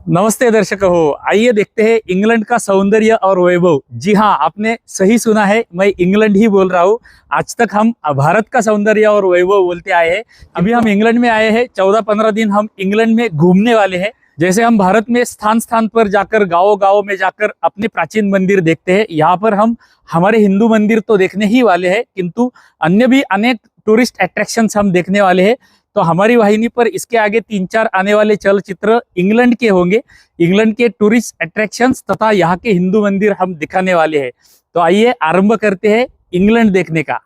नमस्ते दर्शक हो। आइए देखते हैं इंग्लैंड का सौंदर्य और वैभव। जी हाँ, आपने सही सुना है, मैं इंग्लैंड ही बोल रहा हूँ। आज तक हम भारत का सौंदर्य और वैभव बोलते आए हैं। अभी हम इंग्लैंड में आए हैं, 14-15 दिन हम इंग्लैंड में घूमने वाले हैं। जैसे हम भारत में स्थान स्थान पर जाकर, गाँव गाँव में जाकर अपने प्राचीन मंदिर देखते हैं, यहाँ पर हम हमारे हिंदू मंदिर तो देखने ही वाले हैं, किंतु अन्य भी अनेक टूरिस्ट अट्रैक्शंस हम देखने वाले हैं। तो हमारी वाहिनी पर इसके आगे 3-4 आने वाले चलचित्र इंग्लैंड के होंगे। इंग्लैंड के टूरिस्ट अट्रैक्शंस तथा यहाँ के हिंदू मंदिर हम दिखाने वाले हैं। तो आइए आरंभ करते हैं इंग्लैंड देखने का।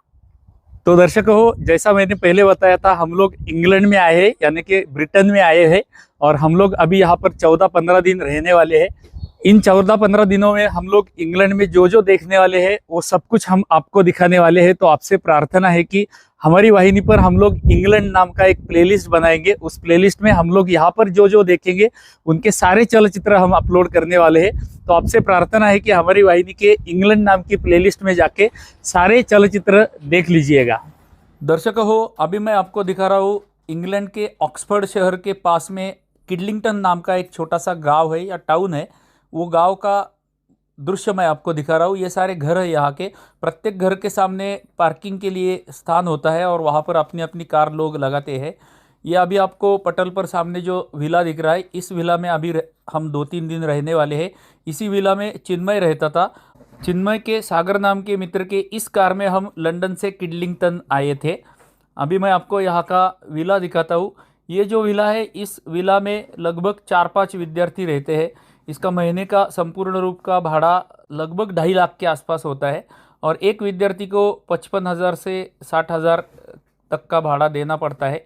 तो दर्शक हो, जैसा मैंने पहले बताया था, हम लोग इंग्लैंड में आए हैं, यानी कि ब्रिटेन में आए हैं। और हम लोग अभी यहाँ पर 14-15 दिन रहने वाले हैं। इन 14-15 दिनों में हम लोग इंग्लैंड में जो जो देखने वाले हैं वो सब कुछ हम आपको दिखाने वाले हैं। तो आपसे प्रार्थना है कि हमारी वाहिनी पर हम लोग इंग्लैंड नाम का एक प्लेलिस्ट बनाएंगे। उस प्लेलिस्ट में हम लोग यहाँ पर जो जो देखेंगे उनके सारे चलचित्र हम अपलोड करने वाले हैं। तो आपसे प्रार्थना है कि हमारी वाहिनी के इंग्लैंड नाम की प्लेलिस्ट में जाके सारे चलचित्र देख लीजिएगा। दर्शक हो, अभी मैं आपको दिखा रहा हूँ इंग्लैंड के ऑक्सफोर्ड शहर के पास में किडलिंगटन नाम का एक छोटा सा गांव है या टाउन है। वो गांव का दृश्य मैं आपको दिखा रहा हूँ। ये सारे घर है यहाँ के। प्रत्येक घर के सामने पार्किंग के लिए स्थान होता है और वहाँ पर अपनी अपनी कार लोग लगाते हैं। ये अभी आपको पटल पर सामने जो विला दिख रहा है, इस विला में अभी हम 2-3 दिन रहने वाले हैं। इसी विला में चिन्मय रहता था। चिन्मय के सागर नाम के मित्र के इस कार में हम लंदन से किडलिंगटन आए थे। अभी मैं आपको यहाँ का विला दिखाता हूँ। ये जो विला है, इस विला में लगभग 4-5 विद्यार्थी रहते हैं। इसका महीने का संपूर्ण रूप का भाड़ा लगभग 2.5 लाख के आसपास होता है और एक विद्यार्थी को 55,000 से 60,000 तक का भाड़ा देना पड़ता है।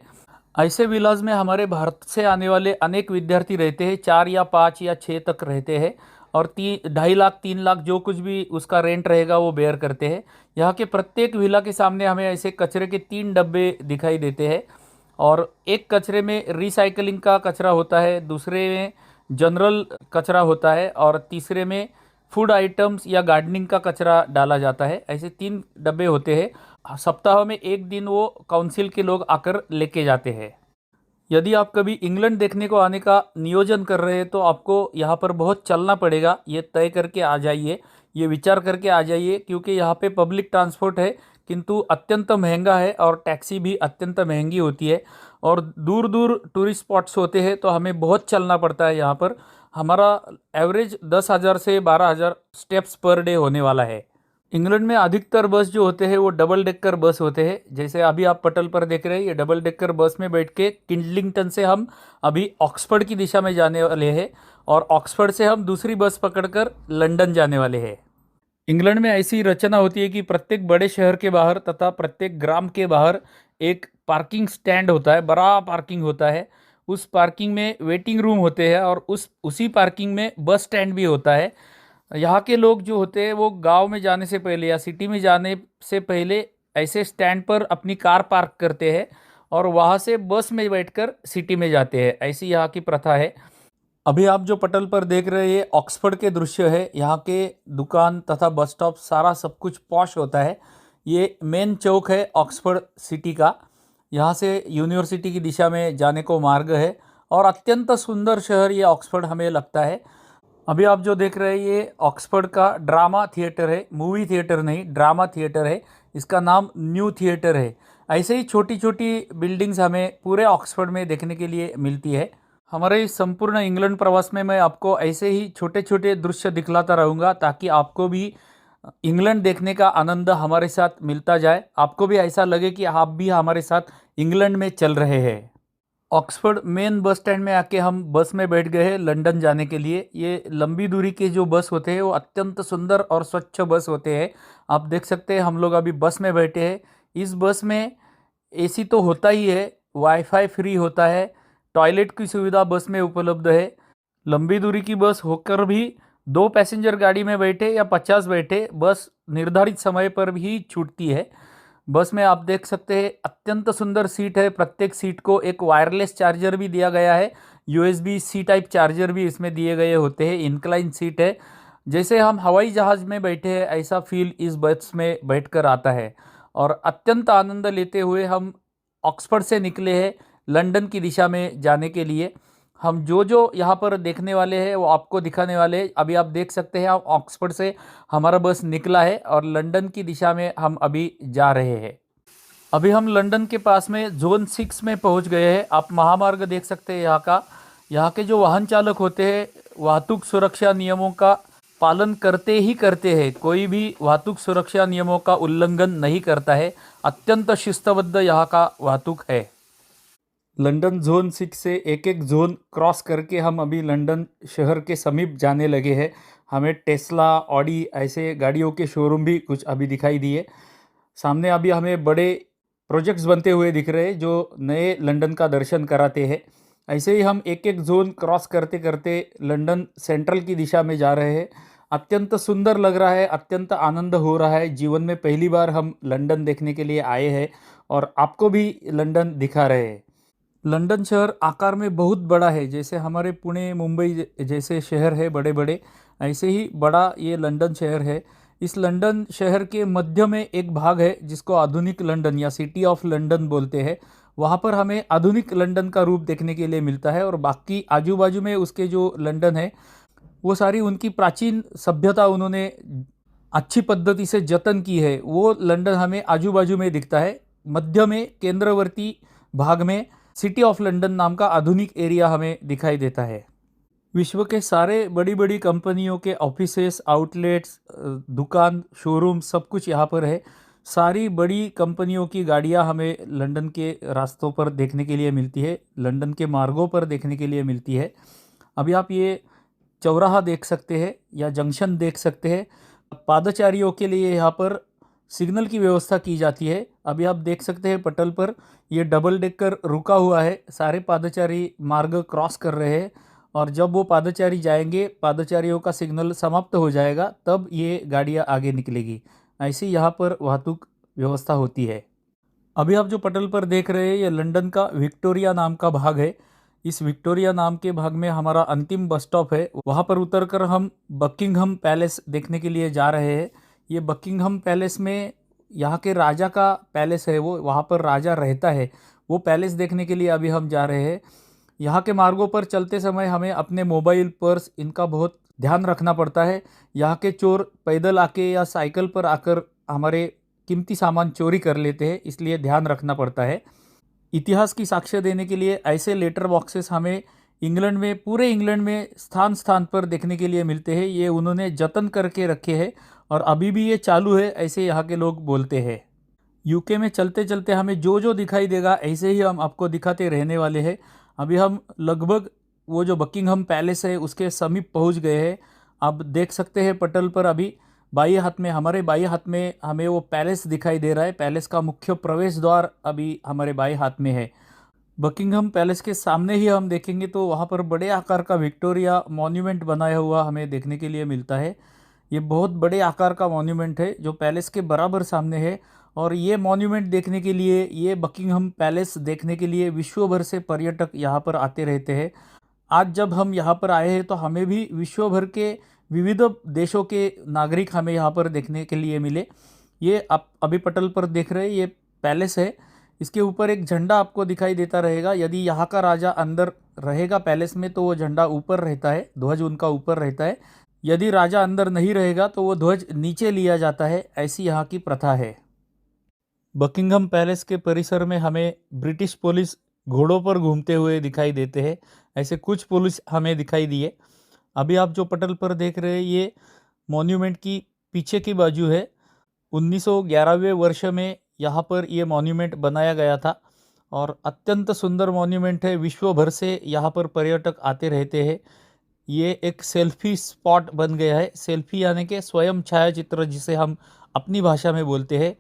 ऐसे विलाज में हमारे भारत से आने वाले अनेक विद्यार्थी रहते हैं। 4 या 5 या 6 तक रहते हैं और 2.5 लाख 3 लाख जो कुछ भी उसका रेंट रहेगा वो बेयर करते हैं। यहाँ के प्रत्येक विला के सामने हमें ऐसे कचरे के 3 डब्बे दिखाई देते हैं और एक कचरे में रिसाइकलिंग का कचरा होता है, दूसरे में जनरल कचरा होता है और तीसरे में फूड आइटम्स या गार्डनिंग का कचरा डाला जाता है। ऐसे 3 डब्बे होते हैं। सप्ताह में एक दिन वो काउंसिल के लोग आकर लेके जाते हैं। यदि आप कभी इंग्लैंड देखने को आने का नियोजन कर रहे हैं तो आपको यहाँ पर बहुत चलना पड़ेगा। ये तय करके आ जाइए, ये विचार करके आ जाइए, क्योंकि यहाँ पे पब्लिक ट्रांसपोर्ट है किंतु अत्यंत महंगा है और टैक्सी भी अत्यंत महंगी होती है और दूर दूर टूरिस्ट स्पॉट्स होते हैं तो हमें बहुत चलना पड़ता है। यहाँ पर हमारा एवरेज 10,000 से 12,000 स्टेप्स पर डे होने वाला है। इंग्लैंड में अधिकतर बस जो होते हैं वो डबल डेकर बस होते हैं। जैसे अभी आप पटल पर देख रहे हैं, ये डबल डेकर बस में बैठ के किडलिंगटन से हम अभी ऑक्सफोर्ड की दिशा में जाने वाले हैं और ऑक्सफोर्ड से हम दूसरी बस पकड़कर लंदन जाने वाले हैं। इंग्लैंड में ऐसी रचना होती है कि प्रत्येक बड़े शहर के बाहर तथा प्रत्येक ग्राम के बाहर एक पार्किंग स्टैंड होता है, बड़ा पार्किंग होता है। उस पार्किंग में वेटिंग रूम होते हैं और उसी पार्किंग में बस स्टैंड भी होता है। यहाँ के लोग जो होते हैं वो गांव में जाने से पहले या सिटी में जाने से पहले ऐसे स्टैंड पर अपनी कार पार्क करते हैं और वहाँ से बस में बैठकर सिटी में जाते हैं। ऐसी यहाँ की प्रथा है। अभी आप जो पटल पर देख रहे हैं ऑक्सफोर्ड के दृश्य है। यहाँ के दुकान तथा बस स्टॉप सारा सब कुछ पॉश होता है। ये मेन चौक है ऑक्सफोर्ड सिटी का। यहाँ से यूनिवर्सिटी की दिशा में जाने को मार्ग है और अत्यंत सुंदर शहर ये ऑक्सफोर्ड हमें लगता है। अभी आप जो देख रहे हैं ये ऑक्सफोर्ड का ड्रामा थिएटर है, मूवी थिएटर नहीं, ड्रामा थिएटर है। इसका नाम न्यू थिएटर है। ऐसे ही छोटी छोटी बिल्डिंग्स हमें पूरे ऑक्सफोर्ड में देखने के लिए मिलती है। हमारे इस संपूर्ण इंग्लैंड प्रवास में मैं आपको ऐसे ही छोटे छोटे दृश्य दिखलाता रहूँगा ताकि आपको भी इंग्लैंड देखने का आनंद हमारे साथ मिलता जाए। आपको भी ऐसा लगे कि आप भी हमारे साथ इंग्लैंड में चल रहे हैं। ऑक्सफोर्ड मेन बस स्टैंड में आके हम बस में बैठ गए हैं लंदन जाने के लिए। ये लंबी दूरी के जो बस होते हैं वो अत्यंत सुंदर और स्वच्छ बस होते हैं। आप देख सकते हैं हम लोग अभी बस में बैठे हैं। इस बस में एसी तो होता ही है, वाईफाई फ्री होता है, टॉयलेट की सुविधा बस में उपलब्ध है। लंबी दूरी की बस होकर भी 2 पैसेंजर गाड़ी में बैठे या 50 बैठे, बस निर्धारित समय पर भी छूटती है। बस में आप देख सकते हैं अत्यंत सुंदर सीट है। प्रत्येक सीट को एक वायरलेस चार्जर भी दिया गया है। यूएसबी सी टाइप चार्जर भी इसमें दिए गए होते हैं। इंक्लाइन सीट है, जैसे हम हवाई जहाज़ में बैठे हैं ऐसा फील इस बस में बैठकर आता है। और अत्यंत आनंद लेते हुए हम ऑक्सफोर्ड से निकले हैं लंदन की दिशा में जाने के लिए। हम जो जो यहाँ पर देखने वाले हैं वो आपको दिखाने वाले हैं। अभी आप देख सकते हैं, हम ऑक्सफोर्ड से हमारा बस निकला है और लंदन की दिशा में हम अभी जा रहे हैं। अभी हम लंदन के पास में जोन 6 में पहुंच गए हैं। आप महामार्ग देख सकते हैं यहाँ का। यहाँ के जो वाहन चालक होते हैं वाहतुक सुरक्षा नियमों का पालन करते ही करते हैं। कोई भी वाहतुक सुरक्षा नियमों का उल्लंघन नहीं करता है। अत्यंत शिस्तबद्ध यहाँ का वाहतुक है। लंदन जोन 6 से एक एक जोन क्रॉस करके हम अभी लंदन शहर के समीप जाने लगे हैं। हमें टेस्ला, ऑडी ऐसे गाड़ियों के शोरूम भी कुछ अभी दिखाई दिए। सामने अभी हमें बड़े प्रोजेक्ट्स बनते हुए दिख रहे हैं जो नए लंदन का दर्शन कराते हैं। ऐसे ही हम एक एक जोन क्रॉस करते करते लंदन सेंट्रल की दिशा में जा रहे हैं। अत्यंत सुंदर लग रहा है, अत्यंत आनंद हो रहा है। जीवन में पहली बार हम लंदन देखने के लिए आए हैं और आपको भी लंदन दिखा रहे हैं। लंदन शहर आकार में बहुत बड़ा है। जैसे हमारे पुणे, मुंबई जैसे शहर है बड़े बड़े, ऐसे ही बड़ा ये लंदन शहर है। इस लंदन शहर के मध्य में एक भाग है जिसको आधुनिक लंदन या सिटी ऑफ लंदन बोलते हैं। वहाँ पर हमें आधुनिक लंदन का रूप देखने के लिए मिलता है और बाकी आजू बाजू में उसके जो लंदन है वो सारी उनकी प्राचीन सभ्यता उन्होंने अच्छी पद्धति से जतन की है। वो लंदन हमें आजू बाजू में दिखता है। मध्य में केंद्रवर्ती भाग में सिटी ऑफ लंदन नाम का आधुनिक एरिया हमें दिखाई देता है। विश्व के सारे बड़ी बड़ी कंपनियों के ऑफिसेस, आउटलेट्स, दुकान, शोरूम सब कुछ यहाँ पर है। सारी बड़ी कंपनियों की गाड़ियाँ हमें लंदन के रास्तों पर देखने के लिए मिलती है, लंदन के मार्गों पर देखने के लिए मिलती है। अभी आप ये चौराहा देख सकते हैं या जंक्शन देख सकते हैं। पादचारियों के लिए यहाँ पर सिग्नल की व्यवस्था की जाती है। अभी आप देख सकते हैं पटल पर ये डबल डेकर रुका हुआ है। सारे पादचारी मार्ग क्रॉस कर रहे हैं और जब वो पादचारी जाएंगे, पादचारियों का सिग्नल समाप्त हो जाएगा, तब ये गाड़ियाँ आगे निकलेगी। ऐसी यहाँ पर वाहतुक व्यवस्था होती है। अभी आप जो पटल पर देख रहे हैं ये लंदन का विक्टोरिया नाम का भाग है। इस विक्टोरिया नाम के भाग में हमारा अंतिम बस स्टॉप है। वहाँ पर उतरकर हम बकिंघम पैलेस देखने के लिए जा रहे हैं। ये बकिंघम पैलेस में यहाँ के राजा का पैलेस है, वो वहाँ पर राजा रहता है। वो पैलेस देखने के लिए अभी हम जा रहे हैं। यहाँ के मार्गों पर चलते समय हमें अपने मोबाइल, पर्स इनका बहुत ध्यान रखना पड़ता है। यहाँ के चोर पैदल आके या साइकिल पर आकर हमारे कीमती सामान चोरी कर लेते हैं, इसलिए ध्यान रखना पड़ता है। इतिहास की साक्ष्य देने के लिए ऐसे लेटर बॉक्सेस हमें इंग्लैंड में, पूरे इंग्लैंड में स्थान स्थान पर देखने के लिए मिलते हैं। ये उन्होंने जतन करके रखे हैं और अभी भी ये चालू है, ऐसे यहाँ के लोग बोलते हैं। यूके में चलते चलते हमें जो जो दिखाई देगा ऐसे ही हम आपको दिखाते रहने वाले हैं। अभी हम लगभग वो जो बकिंघम पैलेस है उसके समीप पहुँच गए हैं। आप देख सकते हैं पटल पर अभी बाई हाथ में, हमारे बाई हाथ में हमें वो पैलेस दिखाई दे रहा है। पैलेस का मुख्य प्रवेश द्वार अभी हमारे बाई हाथ में है। बकिंघम पैलेस के सामने ही हम देखेंगे तो वहाँ पर बड़े आकार का विक्टोरिया मॉन्यूमेंट बनाया हुआ हमें देखने के लिए मिलता है। ये बहुत बड़े आकार का मॉन्यूमेंट है जो पैलेस के बराबर सामने है और ये मॉन्यूमेंट देखने के लिए, ये बकिंघम पैलेस देखने के लिए विश्व भर से पर्यटक यहाँ पर आते रहते हैं। आज जब हम यहाँ पर आए हैं तो हमें भी विश्व भर के विविध देशों के नागरिक हमें यहाँ पर देखने के लिए मिले। ये आप अभी पटल पर देख रहे हैं ये पैलेस है। इसके ऊपर एक झंडा आपको दिखाई देता रहेगा। यदि यहाँ का राजा अंदर रहेगा पैलेस में तो वो झंडा ऊपर रहता है, ध्वज उनका ऊपर रहता है। यदि राजा अंदर नहीं रहेगा तो वो ध्वज नीचे लिया जाता है। ऐसी यहाँ की प्रथा है। बकिंघम पैलेस के परिसर में हमें ब्रिटिश पुलिस घोड़ों पर घूमते हुए दिखाई देते हैं। ऐसे कुछ पुलिस हमें दिखाई दिए। अभी आप जो पटल पर देख रहे हैं ये मॉन्यूमेंट की पीछे की बाजू है। 1911वें वर्ष में यहाँ पर ये मॉन्यूमेंट बनाया गया था और अत्यंत सुंदर मॉन्यूमेंट है। विश्व भर से यहाँ पर पर्यटक आते रहते हैं। ये एक सेल्फी स्पॉट बन गया है। सेल्फी यानी कि स्वयं छायाचित्र, जिसे हम अपनी भाषा में बोलते हैं।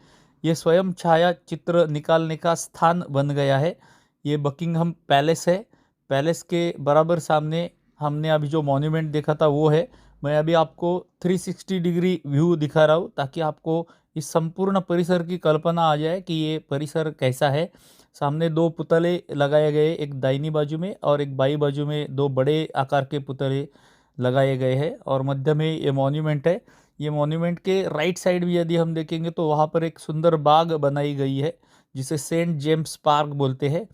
ये स्वयं छायाचित्र निकालने का स्थान बन गया है। ये बकिंघम पैलेस है। पैलेस के बराबर सामने हमने अभी जो मॉन्यूमेंट देखा था वो है। मैं अभी आपको 360 डिग्री व्यू दिखा रहा हूँ ताकि आपको इस संपूर्ण परिसर की कल्पना आ जाए कि ये परिसर कैसा है। सामने दो पुतले लगाए गए, एक दाहिनी बाजू में और एक बाई बाजू में दो बड़े आकार के पुतले लगाए गए हैं और मध्य में ये मॉन्यूमेंट है। ये मॉन्यूमेंट के राइट साइड भी यदि हम देखेंगे तो वहाँ पर एक सुंदर बाग बनाई गई है जिसे सेंट जेम्स पार्क बोलते हैं।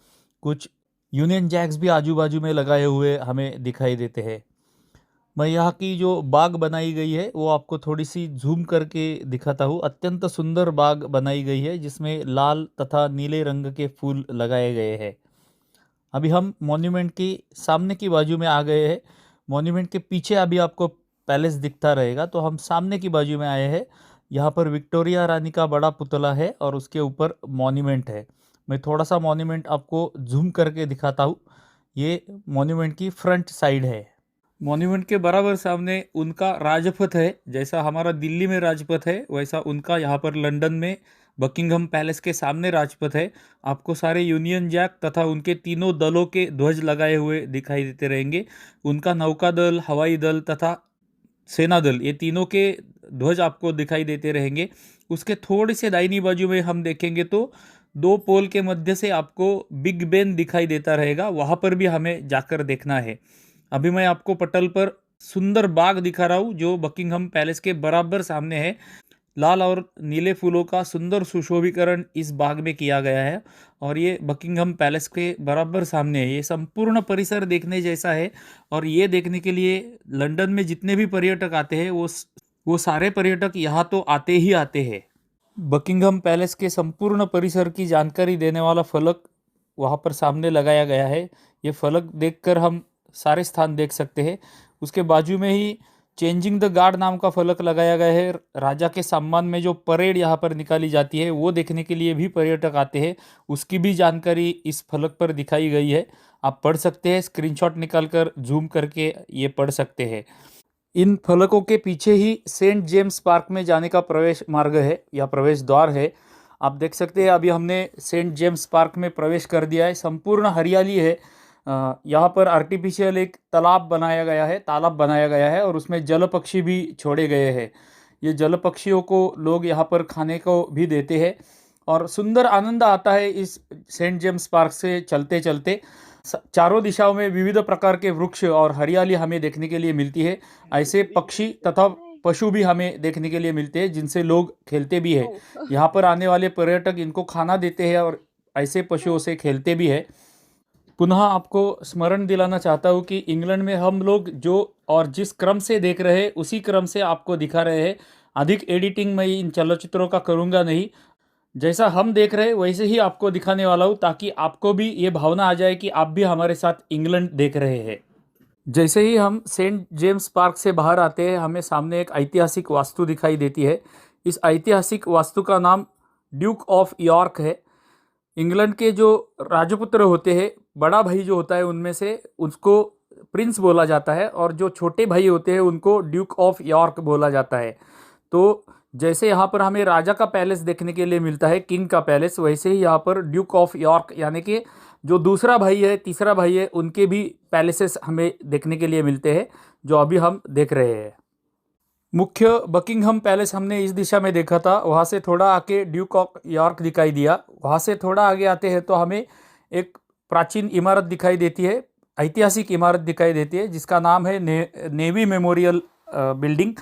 कुछ यूनियन जैक्स भी आजू बाजू में लगाए हुए हमें दिखाई देते हैं। मैं यहाँ की जो बाग बनाई गई है वो आपको थोड़ी सी जूम करके दिखाता हूँ। अत्यंत सुंदर बाग बनाई गई है जिसमें लाल तथा नीले रंग के फूल लगाए गए हैं। अभी हम मॉन्यूमेंट की सामने की बाजू में आ गए हैं। मॉन्यूमेंट के पीछे अभी आपको पैलेस दिखता रहेगा, तो हम सामने की बाजू में आए हैं। यहाँ पर विक्टोरिया रानी का बड़ा पुतला है और उसके ऊपर मॉन्यूमेंट है। मैं थोड़ा सा मॉन्यूमेंट आपको जूम करके दिखाता हूँ। ये मॉन्यूमेंट की फ्रंट साइड है। मॉन्यूमेंट के बराबर सामने उनका राजपथ है। जैसा हमारा दिल्ली में राजपथ है वैसा उनका यहाँ पर लंदन में बकिंगहम पैलेस के सामने राजपथ है। आपको सारे यूनियन जैक तथा उनके तीनों दलों के ध्वज लगाए हुए दिखाई देते रहेंगे। उनका नौकादल, हवाई दल तथा सेना दल, ये तीनों के ध्वज आपको दिखाई देते रहेंगे। उसके थोड़े से दाहिनी बाजू में हम देखेंगे तो दो पोल के मध्य से आपको बिग बेन दिखाई देता रहेगा, वहाँ पर भी हमें जाकर देखना है। अभी मैं आपको पटल पर सुंदर बाग दिखा रहा हूँ जो बकिंगहम पैलेस के बराबर सामने है। लाल और नीले फूलों का सुंदर सुशोभीकरण इस बाग में किया गया है और ये बकिंगहम पैलेस के बराबर सामने है। ये संपूर्ण परिसर देखने जैसा है और ये देखने के लिए लंदन में जितने भी पर्यटक आते हैं वो सारे पर्यटक यहाँ तो आते ही आते हैं। बकिंगहम पैलेस के संपूर्ण परिसर की जानकारी देने वाला फलक वहाँ पर सामने लगाया गया है। ये फलक देखकर हम सारे स्थान देख सकते हैं। उसके बाजू में ही चेंजिंग द गार्ड नाम का फलक लगाया गया है। राजा के सम्मान में जो परेड यहाँ पर निकाली जाती है वो देखने के लिए भी पर्यटक आते हैं, उसकी भी जानकारी इस फलक पर दिखाई गई है। आप पढ़ सकते हैं, स्क्रीनशॉट निकालकर जूम करके ये पढ़ सकते हैं। इन फलकों के पीछे ही सेंट जेम्स पार्क में जाने का प्रवेश मार्ग है या प्रवेश द्वार है। आप देख सकते हैं अभी हमने सेंट जेम्स पार्क में प्रवेश कर दिया है। संपूर्ण हरियाली है। यहाँ पर आर्टिफिशियल एक तालाब बनाया गया है और उसमें जल पक्षी भी छोड़े गए हैं। ये जल पक्षियों को लोग यहाँ पर खाने को भी देते हैं और सुंदर आनंद आता है इस सेंट जेम्स पार्क से चलते चलते। चारों दिशाओं में विविध प्रकार के वृक्ष और हरियाली हमें देखने के लिए मिलती है। ऐसे पक्षी तथा पशु भी हमें देखने के लिए मिलते हैं जिनसे लोग खेलते भी हैं। यहाँ पर आने वाले पर्यटक इनको खाना देते हैं और ऐसे पशुओं से खेलते भी हैं। पुनः आपको स्मरण दिलाना चाहता हूँ कि इंग्लैंड में हम लोग जो और जिस क्रम से देख रहे हैं उसी क्रम से आपको दिखा रहे हैं। अधिक एडिटिंग मैं इन चलचित्रों का करूँगा नहीं, जैसा हम देख रहे हैं वैसे ही आपको दिखाने वाला हूँ ताकि आपको भी ये भावना आ जाए कि आप भी हमारे साथ इंग्लैंड देख रहे हैं। जैसे ही हम सेंट जेम्स पार्क से बाहर आते हैं हमें सामने एक ऐतिहासिक वास्तु दिखाई देती है। इस ऐतिहासिक वास्तु का नाम ड्यूक ऑफ यॉर्क है। इंग्लैंड के जो राजपुत्र होते हैं, बड़ा भाई जो होता है उनमें से उसको प्रिंस बोला जाता है और जो छोटे भाई होते हैं उनको ड्यूक ऑफ यॉर्क बोला जाता है। तो जैसे यहाँ पर हमें राजा का पैलेस देखने के लिए मिलता है, किंग का पैलेस, वैसे ही यहाँ पर ड्यूक ऑफ यॉर्क यानी कि जो दूसरा भाई है, तीसरा भाई है, उनके भी पैलेसेस हमें देखने के लिए मिलते हैं जो अभी हम देख रहे हैं। मुख्य बकिंगहम पैलेस हमने इस दिशा में देखा था, वहाँ से थोड़ा आके ड्यूक ऑफ यॉर्क दिखाई दिया। वहाँ से थोड़ा आगे आते हैं तो हमें एक प्राचीन इमारत दिखाई देती है, ऐतिहासिक इमारत दिखाई देती है जिसका नाम है नेवी मेमोरियल बिल्डिंग।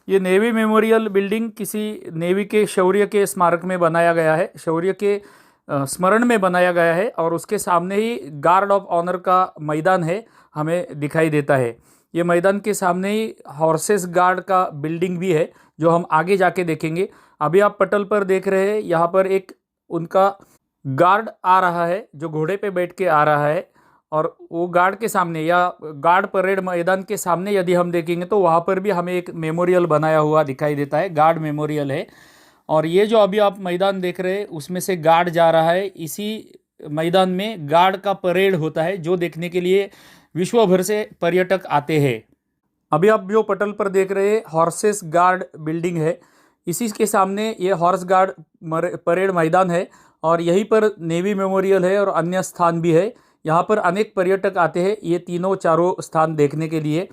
ये नेवी मेमोरियल बिल्डिंग किसी नेवी के शौर्य के स्मारक में बनाया गया है, शौर्य के स्मरण में बनाया गया है और उसके सामने ही गार्ड ऑफ ऑनर का मैदान है हमें दिखाई देता है। ये मैदान के सामने ही हॉर्सेस गार्ड का बिल्डिंग भी है जो हम आगे जाके देखेंगे। अभी आप पटल पर देख रहे हैं, यहाँ पर एक उनका गार्ड आ रहा है जो घोड़े पे बैठ के आ रहा है और वो गार्ड के सामने या गार्ड परेड मैदान के सामने यदि हम देखेंगे तो वहाँ पर भी हमें एक मेमोरियल बनाया हुआ दिखाई देता है, गार्ड मेमोरियल है। और ये जो अभी आप मैदान देख रहे हैं उसमें से गार्ड जा रहा है। इसी मैदान में गार्ड का परेड होता है जो देखने के लिए विश्व भर से पर्यटक आते हैं। अभी आप जो पटल पर देख रहे हैं हॉर्सेस गार्ड बिल्डिंग है, इसी के सामने ये हॉर्स गार्ड परेड मैदान है और यहीं पर नेवी मेमोरियल है और अन्य स्थान भी है। यहाँ पर अनेक पर्यटक आते हैं ये तीनों चारों स्थान देखने के लिए।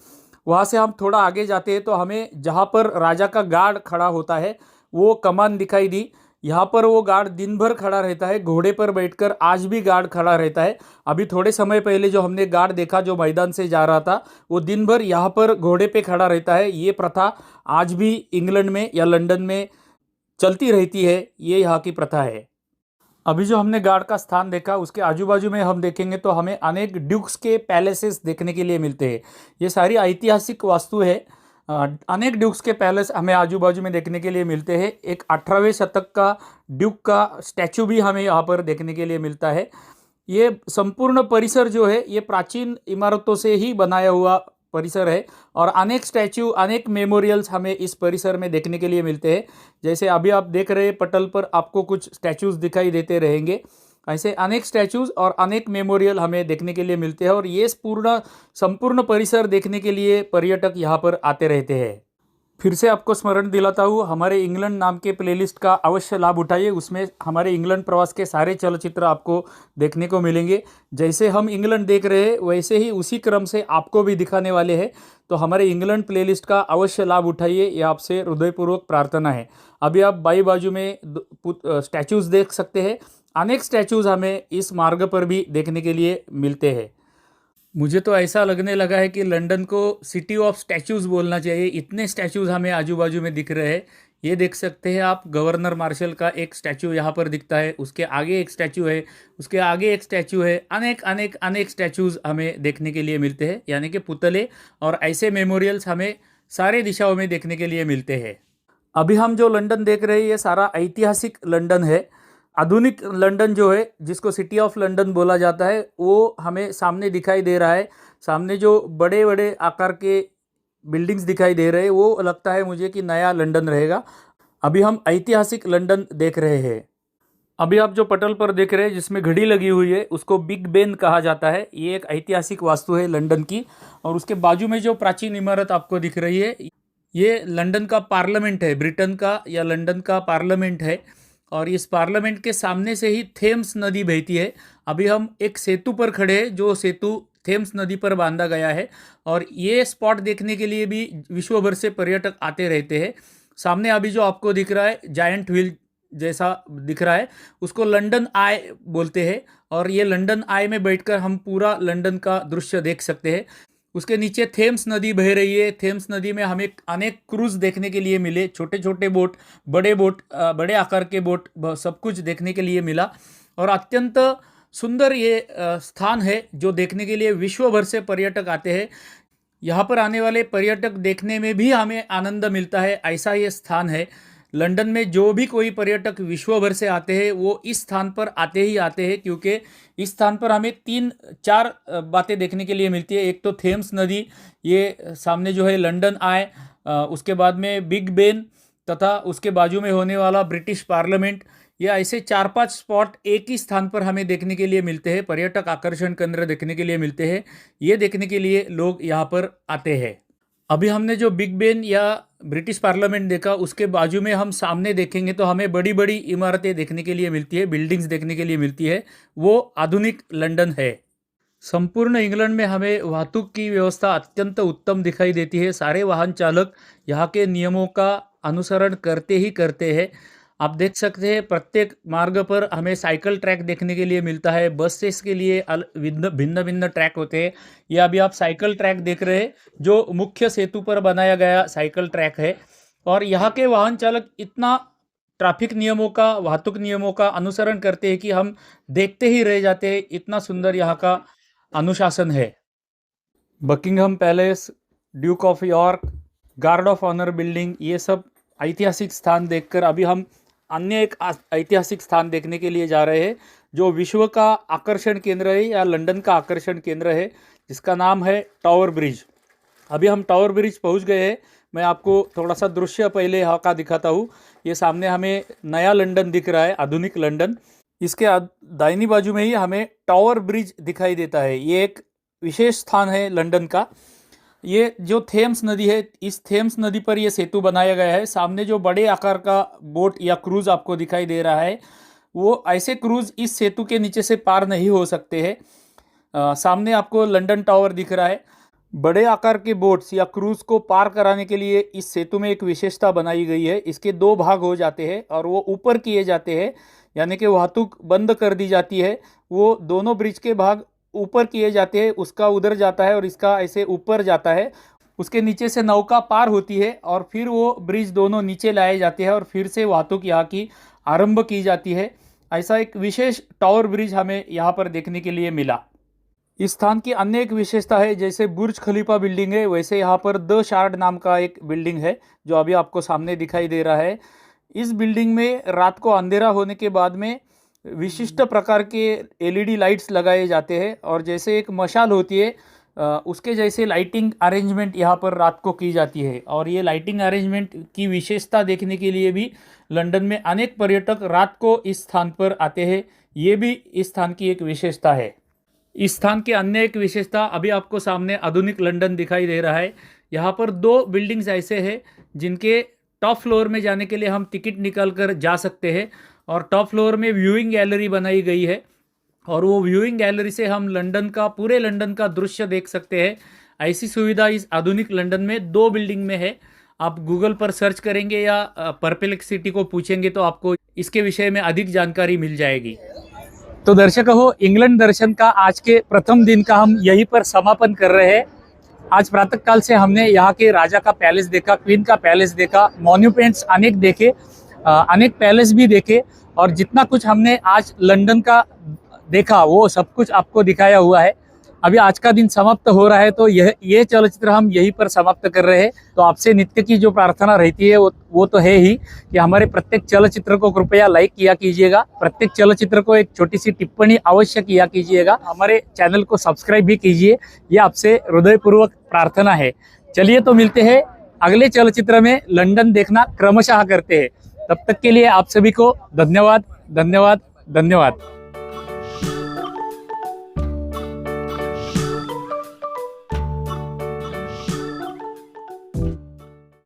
वहाँ से हम थोड़ा आगे जाते हैं तो हमें जहाँ पर राजा का गार्ड खड़ा होता है वो कमान दिखाई दी। यहाँ पर वो गार्ड दिन भर खड़ा रहता है घोड़े पर बैठकर, आज भी गार्ड खड़ा रहता है। अभी थोड़े समय पहले जो हमने गार्ड देखा जो मैदान से जा रहा था वो दिन भर यहाँ पर घोड़े पे खड़ा रहता है। ये प्रथा आज भी इंग्लैंड में या लंदन में चलती रहती है, ये यहाँ की प्रथा है। अभी जो हमने गार्ड का स्थान देखा उसके आजू बाजू में हम देखेंगे तो हमें अनेक ड्यूक्स के पैलेसेस देखने के लिए मिलते हैं। ये सारी ऐतिहासिक वास्तु है। अनेक ड्यूक्स के पैलेस हमें आजू बाजू में देखने के लिए मिलते हैं। एक 18वें शतक का ड्यूक का स्टैचू भी हमें यहाँ पर देखने के लिए मिलता है। ये संपूर्ण परिसर जो है ये प्राचीन इमारतों से ही बनाया हुआ परिसर है और अनेक स्टैचू अनेक मेमोरियल्स हमें इस परिसर में देखने के लिए मिलते हैं। जैसे अभी आप देख रहे हैं पटल पर आपको कुछ स्टैचूज दिखाई देते रहेंगे, ऐसे अनेक स्टैचूज और अनेक मेमोरियल हमें देखने के लिए मिलते हैं और ये संपूर्ण परिसर देखने के लिए पर्यटक यहाँ पर आते रहते हैं। फिर से आपको स्मरण दिलाता हूँ, हमारे इंग्लैंड नाम के प्लेलिस्ट का अवश्य लाभ उठाइए। उसमें हमारे इंग्लैंड प्रवास के सारे चलचित्र आपको देखने को मिलेंगे। जैसे हम इंग्लैंड देख रहे हैं वैसे ही उसी क्रम से आपको भी दिखाने वाले हैं। तो हमारे इंग्लैंड प्लेलिस्ट का अवश्य लाभ उठाइए, ये आपसे हृदयपूर्वक प्रार्थना है। अभी आप बाई बाजू में स्टैचूज़ देख सकते हैं। अनेक स्टैचूज़ हमें इस मार्ग पर भी देखने के लिए मिलते हैं। मुझे तो ऐसा लगने लगा है कि लंदन को सिटी ऑफ स्टैचूज़ बोलना चाहिए, इतने स्टैचूज़ हमें आजू बाजू में दिख रहे हैं। ये देख सकते हैं आप, गवर्नर मार्शल का एक स्टैचू यहाँ पर दिखता है, उसके आगे एक स्टैचू है, उसके आगे एक स्टैचू है। अनेक अनेक अनेक स्टैचूज़ हमें देखने के लिए मिलते हैं, यानी कि पुतले और ऐसे मेमोरियल्स हमें सारे दिशाओं में देखने के लिए मिलते हैं। अभी हम जो लंदन देख रहे हैं ये सारा ऐतिहासिक लंदन है। आधुनिक लंदन जो है, जिसको सिटी ऑफ लंदन बोला जाता है, वो हमें सामने दिखाई दे रहा है। सामने जो बड़े बड़े आकार के बिल्डिंग्स दिखाई दे रहे हैं वो लगता है मुझे कि नया लंदन रहेगा। अभी हम ऐतिहासिक लंदन देख रहे हैं। अभी आप जो पटल पर देख रहे हैं जिसमें घड़ी लगी हुई है उसको बिग बेन कहा जाता है। ये एक ऐतिहासिक वास्तु है लंदन की। और उसके बाजू में जो प्राचीन इमारत आपको दिख रही है ये लंदन का पार्लियामेंट है, ब्रिटेन का या लंदन का पार्लियामेंट है। और इस पार्लियामेंट के सामने से ही थेम्स नदी बहती है। अभी हम एक सेतु पर खड़े हैं, जो सेतु थेम्स नदी पर बांधा गया है। और ये स्पॉट देखने के लिए भी विश्व भर से पर्यटक आते रहते हैं। सामने अभी जो आपको दिख रहा है जायंट व्हील जैसा दिख रहा है, उसको लंदन आई बोलते हैं। और ये लंदन आई में बैठकर हम पूरा लंदन का दृश्य देख सकते हैं। उसके नीचे थेम्स नदी बह रही है। थेम्स नदी में हमें अनेक क्रूज देखने के लिए मिले, छोटे छोटे बोट, बड़े आकार के बोट, सब कुछ देखने के लिए मिला। और अत्यंत सुंदर ये स्थान है जो देखने के लिए विश्व भर से पर्यटक आते हैं। यहाँ पर आने वाले पर्यटक देखने में भी हमें आनंद मिलता है, ऐसा ये स्थान है। लंदन में जो भी कोई पर्यटक विश्व भर से आते हैं वो इस स्थान पर आते ही आते हैं, क्योंकि इस स्थान पर हमें 3-4 बातें देखने के लिए मिलती है। एक तो थेम्स नदी, ये सामने जो है लंदन आई, उसके बाद में बिग बेन, तथा उसके बाजू में होने वाला ब्रिटिश पार्लियामेंट। ये ऐसे 4-5 स्पॉट एक ही स्थान पर हमें देखने के लिए मिलते हैं, पर्यटक आकर्षण केंद्र देखने के लिए मिलते हैं। ये देखने के लिए लोग यहाँ पर आते हैं। अभी हमने जो बिग बेन या ब्रिटिश पार्लियामेंट देखा, उसके बाजू में हम सामने देखेंगे तो हमें बड़ी बड़ी इमारतें देखने के लिए मिलती है, बिल्डिंग्स देखने के लिए मिलती है। वो आधुनिक लंदन है। संपूर्ण इंग्लैंड में हमें वाहतुक की व्यवस्था अत्यंत उत्तम दिखाई देती है। सारे वाहन चालक यहाँ के नियमों का अनुसरण करते ही करते हैं। आप देख सकते हैं प्रत्येक मार्ग पर हमें साइकिल ट्रैक देखने के लिए मिलता है। बसेस के लिए भिन्न भिन्न ट्रैक होते हैं। ये अभी आप साइकिल ट्रैक देख रहे हैं जो मुख्य सेतु पर बनाया गया साइकिल ट्रैक है। और यहाँ के वाहन चालक इतना ट्रैफिक नियमों का, वाहतुक नियमों का अनुसरण करते हैं कि हम देखते ही रह जाते हैं। इतना सुंदर यहाँ का अनुशासन है। Buckingham Palace, Duke of York, guard of honour building, ये सब ऐतिहासिक स्थान देखकर अभी हम अन्य एक ऐतिहासिक स्थान देखने के लिए जा रहे हैं जो विश्व का आकर्षण केंद्र है या लंदन का आकर्षण केंद्र है, जिसका नाम है टावर ब्रिज। अभी हम टावर ब्रिज पहुंच गए हैं। मैं आपको थोड़ा सा दृश्य पहले यहाँ का दिखाता हूँ। ये सामने हमें नया लंदन दिख रहा है, आधुनिक लंदन। इसके दाहिनी बाजू में ही हमें टावर ब्रिज दिखाई देता है। ये एक विशेष स्थान है लंदन का। ये जो थेम्स नदी है, इस थेम्स नदी पर यह सेतु बनाया गया है। सामने जो बड़े आकार का बोट या क्रूज आपको दिखाई दे रहा है, वो ऐसे क्रूज इस सेतु के नीचे से पार नहीं हो सकते हैं। सामने आपको लंदन टावर दिख रहा है। बड़े आकार के बोट्स या क्रूज को पार कराने के लिए इस सेतु में एक विशेषता बनाई गई है। इसके 2 भाग हो जाते हैं और वो ऊपर किए जाते हैं, यानी कि वाहतुक बंद कर दी जाती है। वो दोनों ब्रिज के भाग ऊपर किए जाते हैं, उसका उधर जाता है और इसका ऐसे ऊपर जाता है। उसके नीचे से नौका पार होती है और फिर वो ब्रिज दोनों नीचे लाए जाते हैं और फिर से वाहतुक यहाँ की आरंभ की जाती है। ऐसा एक विशेष टावर ब्रिज हमें यहाँ पर देखने के लिए मिला। इस स्थान की अन्य एक विशेषता है, जैसे बुर्ज खलीफा बिल्डिंग है वैसे यहाँ पर द शार्ड नाम का एक बिल्डिंग है जो अभी आपको सामने दिखाई दे रहा है। इस बिल्डिंग में रात को अंधेरा होने के बाद में विशिष्ट प्रकार के एलईडी लाइट्स लगाए जाते हैं और जैसे एक मशाल होती है उसके जैसे लाइटिंग अरेंजमेंट यहाँ पर रात को की जाती है। और ये लाइटिंग अरेंजमेंट की विशेषता देखने के लिए भी लंदन में अनेक पर्यटक रात को इस स्थान पर आते हैं। ये भी इस स्थान की एक विशेषता है। इस स्थान की अन्य एक विशेषता, अभी आपको सामने आधुनिक लंदन दिखाई दे रहा है। यहाँ पर 2 बिल्डिंग्स ऐसे हैं जिनके टॉप फ्लोर में जाने के लिए हम टिकट निकाल कर जा सकते हैं और टॉप फ्लोर में व्यूइंग गैलरी बनाई गई है और वो व्यूइंग गैलरी से हम लंदन का, पूरे लंदन का दृश्य देख सकते हैं। ऐसी सुविधा इस आधुनिक लंदन में 2 बिल्डिंग में है। आप गूगल पर सर्च करेंगे या परप्लेक्सिटी को पूछेंगे तो आपको इसके विषय में अधिक जानकारी मिल जाएगी। तो दर्शक हो, इंग्लैंड दर्शन का आज के प्रथम दिन का हम यहीं पर समापन कर रहे हैं। आज प्रातःकाल से हमने यहाँ के राजा का पैलेस देखा, क्वीन का पैलेस देखा, मॉन्यूमेंट्स अनेक देखे, अनेक पैलेस भी देखे और जितना कुछ हमने आज लंदन का देखा वो सब कुछ आपको दिखाया हुआ है। अभी आज का दिन समाप्त हो रहा है तो ये चलचित्र हम यहीं पर समाप्त कर रहे हैं। तो आपसे नित्य की जो प्रार्थना रहती है वो तो है ही कि हमारे प्रत्येक चलचित्र को कृपया लाइक किया कीजिएगा, प्रत्येक चलचित्र को एक छोटी सी टिप्पणी अवश्य किया कीजिएगा, हमारे चैनल को सब्सक्राइब भी कीजिए, ये आपसे हृदयपूर्वक प्रार्थना है। चलिए तो मिलते हैं अगले चलचित्र में। लंदन देखना क्रमशः करते हैं। तब तक के लिए आप सभी को धन्यवाद, धन्यवाद, धन्यवाद।